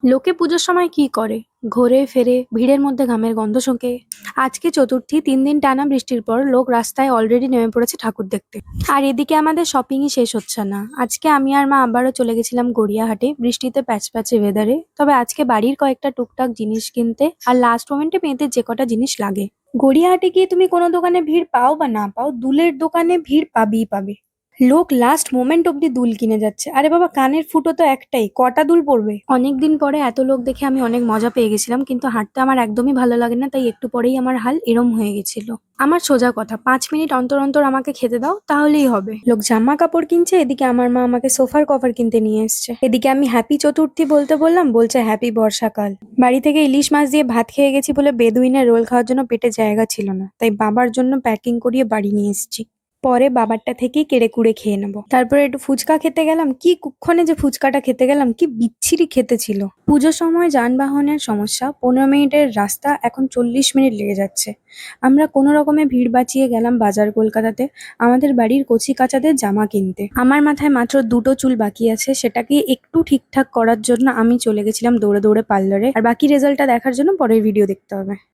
লোকে পুজোর সময় কি করে? ঘোরে ফেরে, ভিড়ের মধ্যে ঘামের গন্ধ শোঁকে। আজকে চতুর্থী, ৩ দিন টানা বৃষ্টির পর লোক রাস্তায় অলরেডি নেমে পড়েছে ঠাকুর দেখতে। আর এদিকে আমাদের শপিংই শেষ হচ্ছে না। আজকে আমি আর মা আবারও চলে গেছিলাম গড়িয়াহাটে, বৃষ্টিতে প্যাচপ্যাচে ওয়েদারে। তবে আজকে বাড়ির কয়েকটা টুকটাক জিনিস কিনতে আর লাস্ট মোমেন্টে মেয়েদের যে কটা জিনিস লাগে। গড়িয়াহাটে গিয়ে তুমি কোনো দোকানে ভিড় পাও বা না পাও, দুলের দোকানে ভিড় পাবেই পাবে। লোক লাস্ট মোমেন্ট অব্দি দুল কিনে যাচ্ছে। আরে বাবা, কানের ফুটো তো একটাই, কটা দুল পড়বে? অনেকদিন পরে এত লোক দেখে আমি অনেক মজা পেয়ে গেছিলাম, কিন্তু হাঁটতে আমার একদমই ভালো লাগে না, তাই একটু পরেই আমার হাল এরম হয়ে গেছিল। আমার সোজা কথা, ৫ মিনিট অন্তর অন্তর আমাকে খেতে দাও, তাহলেই হবে। লোক জামা কাপড় কিনছে, এদিকে আমার মা আমাকে সোফার কভার কিনতে নিয়ে এসছে। এদিকে আমি হ্যাপি চতুর্থী বলতে বললাম, বলছে হ্যাপি বর্ষাকাল। বাড়ি থেকে ইলিশ মাছ দিয়ে ভাত খেয়ে গেছি বলে বেদুইনের রোল খাওয়ার জন্য পেটে জায়গা ছিল না, তাই বাবার জন্য প্যাকিং করিয়ে বাড়ি নিয়ে এসেছি। পরে বাবারটা থেকেই কেড়ে-কুড়ে খেয়ে নেবো। তারপরে একটু ফুচকা খেতে গেলাম। কি কুক্ষণে যে ফুচকাটা খেতে গেলাম, কি বিচ্ছিরি খেতে ছিল। পুজোর সময় যানবাহনের সমস্যা, ১৫ মিনিটের রাস্তা এখন ৪০ মিনিট লেগে যাচ্ছে। আমরা কোনো রকমে ভিড় বাঁচিয়ে গেলাম বাজার কলকাতাতে আমাদের বাড়ির কচি-কাচাদের জামা কিনতে। আমার মাথায় মাত্র ২টো চুল বাকি আছে, সেটাকে একটু ঠিকঠাক করার জন্য আমি চলে গেছিলাম দৌড়ে দৌড়ে পার্লারে। আর বাকি রেজাল্টটা দেখার জন্য পরের ভিডিও দেখতে হবে।